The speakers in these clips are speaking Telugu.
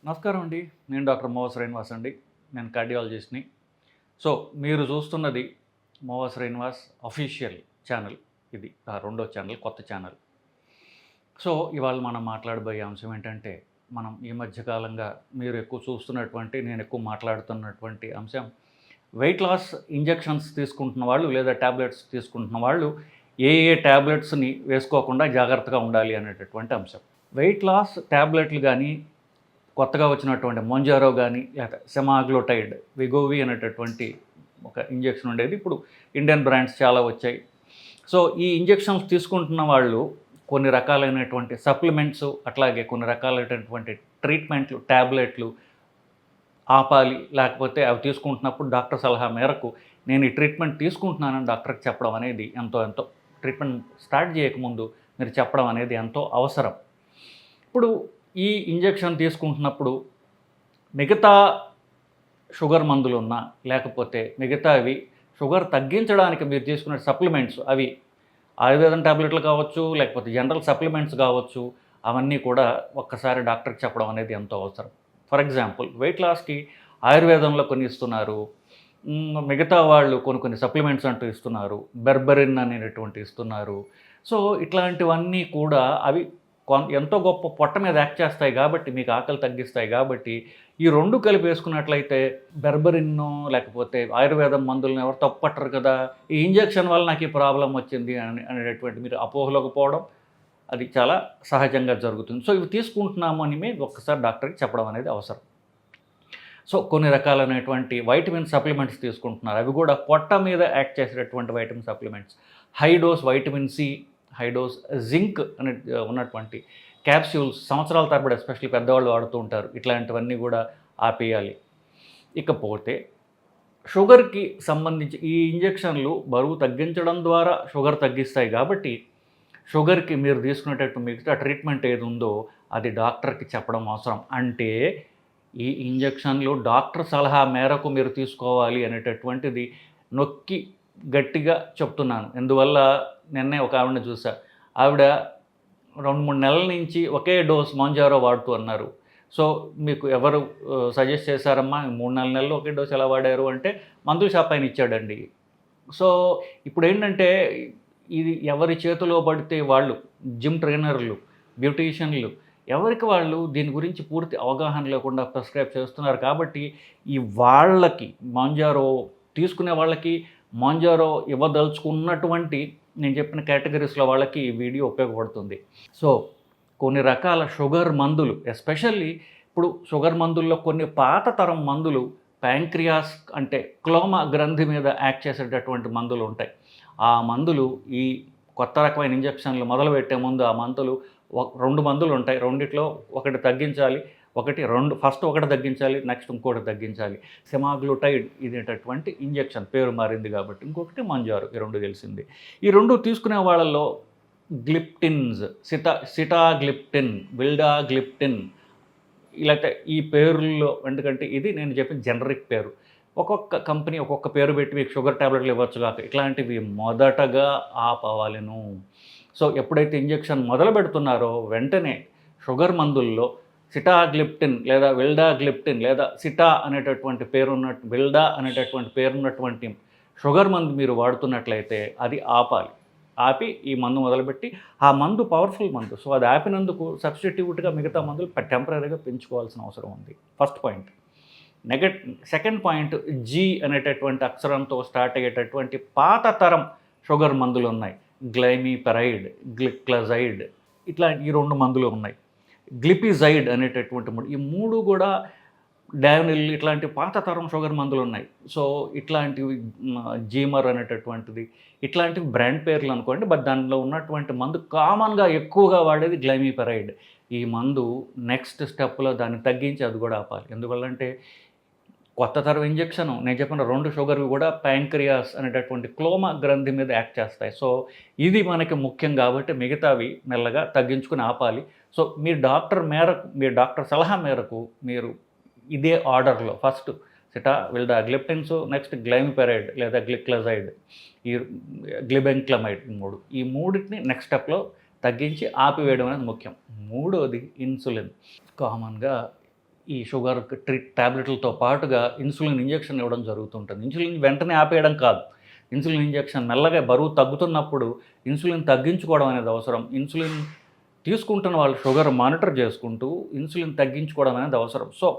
నమస్కారం అండి. నేను డాక్టర్ మోవ శ్రీనివాస్ అండి. నేను కార్డియాలజిస్ట్‌ని. సో, మీరు చూస్తున్నది మోవ శ్రీనివాస్ అఫీషియల్ ఛానల్. ఇది రెండో ఛానల్, కొత్త ఛానల్. సో, ఇవాళ మనం మాట్లాడబోయే అంశం ఏంటంటే, మనం ఈ మధ్య కాలంగా మీరు ఎక్కువ చూస్తున్నటువంటి, నేను ఎక్కువ మాట్లాడుతున్నటువంటి అంశం వెయిట్ లాస్ ఇంజెక్షన్స్ తీసుకుంటున్న వాళ్ళు లేదా టాబ్లెట్స్ తీసుకుంటున్న వాళ్ళు ఏ టాబ్లెట్స్‌ని వేసుకోకుండా జాగ్రత్తగా ఉండాలి అనేటటువంటి అంశం. వెయిట్ లాస్ టాబ్లెట్లు గానీ, కొత్తగా వచ్చినటువంటి మొంజారో కానీ లేకపోతే సెమాగ్లోటైడ్ విగోవి అనేటటువంటి ఒక ఇంజెక్షన్ ఉండేది. ఇప్పుడు ఇండియన్ బ్రాండ్స్ చాలా వచ్చాయి. సో ఈ ఇంజెక్షన్స్ తీసుకుంటున్న వాళ్ళు కొన్ని రకాలైనటువంటి సప్లిమెంట్స్, అట్లాగే కొన్ని రకాలైనటువంటి ట్రీట్మెంట్లు, ట్యాబ్లెట్లు ఆపాలి. లేకపోతే అవి తీసుకుంటున్నప్పుడు డాక్టర్ సలహా మేరకు నేను ఈ ట్రీట్మెంట్ తీసుకుంటున్నానని డాక్టర్కి చెప్పడం అనేది ఎంతో ట్రీట్మెంట్ స్టార్ట్ చేయకముందు మీరు చెప్పడం అనేది ఎంతో అవసరం. ఇప్పుడు ఈ ఇంజెక్షన్ తీసుకుంటున్నప్పుడు మిగతా షుగర్ మందులున్నా లేకపోతే మిగతావి షుగర్ తగ్గించడానికి మీరు తీసుకునే సప్లిమెంట్స్, అవి ఆయుర్వేదం టాబ్లెట్లు కావచ్చు, లేకపోతే జనరల్ సప్లిమెంట్స్ కావచ్చు, అవన్నీ కూడా ఒక్కసారి డాక్టర్కి చెప్పడం అనేది ఎంతో అవసరం. ఫర్ ఎగ్జాంపుల్, వెయిట్ లాస్కి ఆయుర్వేదంలో కొన్ని ఇస్తున్నారు, మిగతా వాళ్ళు కొన్ని సప్లిమెంట్స్ అంటూ ఇస్తున్నారు, బెర్బరిన్ అనేటువంటి ఇస్తున్నారు. సో ఇట్లాంటివన్నీ కూడా అవి ఎంతో గొప్ప పొట్ట మీద యాక్ట్ చేస్తాయి కాబట్టి, మీకు ఆకలి తగ్గిస్తాయి కాబట్టి, ఈ రెండు కలిపి వేసుకున్నట్లయితే బెర్బరిన్నో లేకపోతే ఆయుర్వేదం మందులను ఎవరు తప్పట్టరు కదా, ఈ ఇంజెక్షన్ వల్ల నాకు ఈ ప్రాబ్లం వచ్చింది అనేటటువంటి మీరు అపోహలోకి పోవడం అది చాలా సహజంగా జరుగుతుంది. సో ఇవి తీసుకుంటున్నాము అని మీరు ఒక్కసారి డాక్టర్కి చెప్పడం అనేది అవసరం. సో కొన్ని రకాలైనటువంటి వైటమిన్ సప్లిమెంట్స్ తీసుకుంటున్నారు, అవి కూడా పొట్ట మీద యాక్ట్ చేసేటటువంటి vitamin supplements. High dose vitamin C, high dose zinc అనే ఉన్నటువంటి క్యాప్స్యూల్స్ సంవత్సరాల తరబడి ఎస్పెషల్లీ పెద్దవాళ్ళు వాడుతూ ఉంటారు. ఇట్లాంటివన్నీ కూడా ఆపేయాలి. ఇకపోతే షుగర్కి సంబంధించి ఈ ఇంజెక్షన్లు బరువు తగ్గించడం ద్వారా షుగర్ తగ్గిస్తాయి కాబట్టి, షుగర్కి మీరు తీసుకునేటట్టు మిగతా ట్రీట్మెంట్ ఏది ఉందో అది డాక్టర్కి చెప్పడం అవసరం. అంటే ఈ ఇంజెక్షన్లు డాక్టర్ సలహా మేరకు మీరు తీసుకోవాలి అనేటటువంటిది నొక్కి గట్టిగా చెప్తున్నాను. ఎందువల్ల నిన్నే ఒక ఆవిడని చూసా. ఆవిడ 2-3 నెలల నుంచి ఒకే డోస్ మొంజారో వాడుతూ అన్నారు. సో మీకు ఎవరు సజెస్ట్ చేశారమ్మా 3-4 నెలలు ఒకే డోస్ ఎలా వాడారు అంటే, మందుల షాప్ ఆయన ఇచ్చాడండి. సో ఇప్పుడు ఏంటంటే, ఇది ఎవరి చేతిలో పడితే వాళ్ళు, జిమ్ ట్రైనర్లు, బ్యూటీషియన్లు, ఎవరికి వాళ్ళు దీని గురించి పూర్తి అవగాహన లేకుండా ప్రిస్క్రైబ్ చేస్తున్నారు. కాబట్టి ఈ వాళ్ళకి మొంజారో తీసుకునే వాళ్ళకి, మొంజారో ఇవ్వదలుచుకున్నటువంటి నేను చెప్పిన కేటగిరీస్లో వాళ్ళకి ఈ వీడియో ఉపయోగపడుతుంది. సో కొన్ని రకాల షుగర్ మందులు, ఎస్పెషల్లీ ఇప్పుడు షుగర్ మందుల్లో కొన్ని పాత తరం మందులు ప్యాంక్రియాస్ అంటే క్లోమా గ్రంథి మీద యాక్ట్ చేసేటటువంటి మందులు ఉంటాయి. ఆ మందులు ఈ కొత్త రకమైన ఇంజెక్షన్లు మొదలుపెట్టే ముందు ఆ మందులు 2 మందులు ఉంటాయి. రెండిట్లో ఒకటి తగ్గించాలి, ఫస్ట్ ఒకటి తగ్గించాలి, నెక్స్ట్ ఇంకోటి తగ్గించాలి. సెమాగ్లూటైడ్ ఇదేటటువంటి ఇంజెక్షన్ పేరు మారింది కాబట్టి, ఇంకొకటి మంజారు, ఈ 2 తెలిసింది. ఈ 2 తీసుకునే వాళ్ళల్లో గ్లిప్టిన్స్, సిటాగ్లిప్టిన్, విల్డాగ్లిప్టిన్, లేకపోతే ఈ పేర్లలో, ఎందుకంటే ఇది నేను చెప్పిన జనరిక్ పేరు. ఒక్కొక్క కంపెనీ ఒక్కొక్క పేరు పెట్టి మీకు షుగర్ ట్యాబ్లెట్లు ఇవ్వచ్చు కాక, ఇట్లాంటివి మొదటగా ఆపవలెను. సో ఎప్పుడైతే ఇంజెక్షన్ మొదలు పెడుతున్నారో వెంటనే షుగర్ మందుల్లో సిటాగ్లిప్టిన్ లేదా విల్డాగ్లిప్టిన్ లేదా సిటా అనేటటువంటి విల్డా అనేటటువంటి పేరున్నటువంటి షుగర్ మందు మీరు వాడుతున్నట్లయితే అది ఆపాలి. ఆపి ఈ మందు మొదలుపెట్టి, ఆ మందు పవర్ఫుల్ మందు, సో అది ఆపినందుకు సబ్స్టిట్యూట్గా మిగతా మందులు టెంపరీగా పెంచుకోవాల్సిన అవసరం ఉంది. First point. Second point, G అనేటటువంటి అక్షరంతో స్టార్ట్ అయ్యేటటువంటి పాత తరం షుగర్ మందులు ఉన్నాయి. గ్లైమిపెరైడ్, గ్లిక్లజైడ్, ఇట్లా ఈ 2 మందులు ఉన్నాయి. గ్లిపిజైడ్ అనేటటువంటి ఈ 3 కూడా డానిల్, ఇట్లాంటి పాత తరం షుగర్ మందులు ఉన్నాయి. సో ఇట్లాంటివి జీమర్ అనేటటువంటిది, ఇట్లాంటివి బ్రాండ్ పేర్లు అనుకోండి. బట్ దానిలో ఉన్నటువంటి మందు కామన్గా ఎక్కువగా వాడేది గ్లైమిపెరైడ్. ఈ మందు నెక్స్ట్ స్టెప్లో దాన్ని తగ్గించి అది కూడా ఆపాలి. ఎందువల్లంటే కొత్త తరం ఇంజెక్షన్ నేను చెప్పిన 2 షుగర్వి కూడా ప్యాంక్రియాస్ అనేటటువంటి క్లోమా గ్రంథి మీద యాక్ట్ చేస్తాయి. సో ఇది మనకి ముఖ్యం కాబట్టి మిగతావి మెల్లగా తగ్గించుకుని ఆపాలి. సో మీ డాక్టర్ సలహా మేరకు మీరు ఇదే ఆర్డర్లో ఫస్ట్ సిటాగ్లిప్టిన్స్, నెక్స్ట్ గ్లైమిపెరైడ్ లేదా గ్లిక్లజైడ్, ఈ గ్లిబెంక్లమైడ్, ఈ మూడింటిని నెక్స్ట్ స్టెప్లో తగ్గించి ఆపివేయడం అనేది ముఖ్యం. మూడోది ఇన్సులిన్. కామన్గా ఈ షుగర్ టాబ్లెట్లతో పాటుగా ఇన్సులిన్ ఇంజెక్షన్ ఇవ్వడం జరుగుతుంటుంది. ఇన్సులిన్ వెంటనే ఆపేయడం కాదు. ఇన్సులిన్ ఇంజెక్షన్ మెల్లగా బరువు తగ్గుతున్నప్పుడు ఇన్సులిన్ తగ్గించుకోవడం అనేది అవసరం. ఇన్సులిన్ తీసుకుంటున్న వాళ్ళు షుగర్ మానిటర్ చేసుకుంటూ ఇన్సులిన్ తగ్గించుకోవడం అనేది అవసరం. సో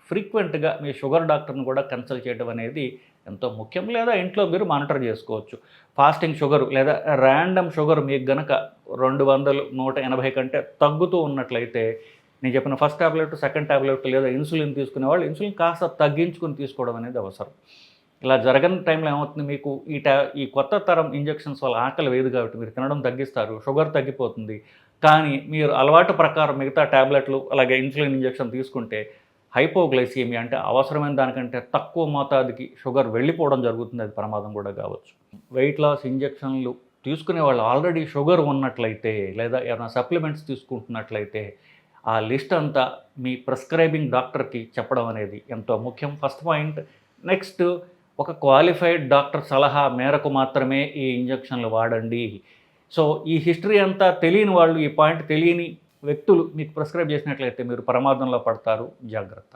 ఫ్రీక్వెంట్గా మీ షుగర్ డాక్టర్ని కూడా కన్సల్ట్ చేయడం అనేది ఎంతో ముఖ్యం. లేదా ఇంట్లో మీరు మానిటర్ చేసుకోవచ్చు. ఫాస్టింగ్ షుగర్ లేదా ర్యాండమ్ షుగర్ మీకు గనక 200, 180 కంటే తగ్గుతూ ఉన్నట్లయితే నేను చెప్పిన ఫస్ట్ టాబ్లెట్, సెకండ్ టాబ్లెట్ లేదా ఇన్సులిన్ తీసుకునే వాళ్ళు ఇన్సులిన్ కాస్త తగ్గించుకుని తీసుకోవడం అనేది అవసరం. ఇలా జరగని టైంలో ఏమవుతుంది, మీకు ఈ కొత్త తరం ఇంజెక్షన్స్ వల్ల ఆకలి వేయదు కాబట్టి మీరు తినడం తగ్గిస్తారు, షుగర్ తగ్గిపోతుంది. కానీ మీరు అలవాటు ప్రకారం మిగతా టాబ్లెట్లు అలాగే ఇన్సులిన్ ఇంజెక్షన్ తీసుకుంటే హైపోగ్లైసీమియా అంటే అవసరమైన దానికంటే తక్కువ మోతాదుకి షుగర్ వెళ్ళిపోవడం జరుగుతుంది. అది ప్రమాదం కూడా కావచ్చు. వెయిట్ లాస్ ఇంజెక్షన్లు తీసుకునే వాళ్ళు ఆల్రెడీ షుగర్ ఉన్నట్లయితే లేదా ఏమైనా సప్లిమెంట్స్ తీసుకుంటున్నట్లయితే ఆ లిస్ట్ అంతా మీ ప్రిస్క్రైబింగ్ డాక్టర్కి చెప్పడం అనేది ఎంతో ముఖ్యం. First point. నెక్స్ట్, ఒక క్వాలిఫైడ్ డాక్టర్ సలహా మేరకు మాత్రమే ఈ ఇంజెక్షన్లు వాడండి. సో ఈ హిస్టరీ అంతా తెలియని వాళ్ళు, ఈ పాయింట్ తెలియని వ్యక్తులు మీకు ప్రిస్క్రైబ్ చేసినట్లయితే మీరు ప్రమాదంలో పడతారు. జాగ్రత్త.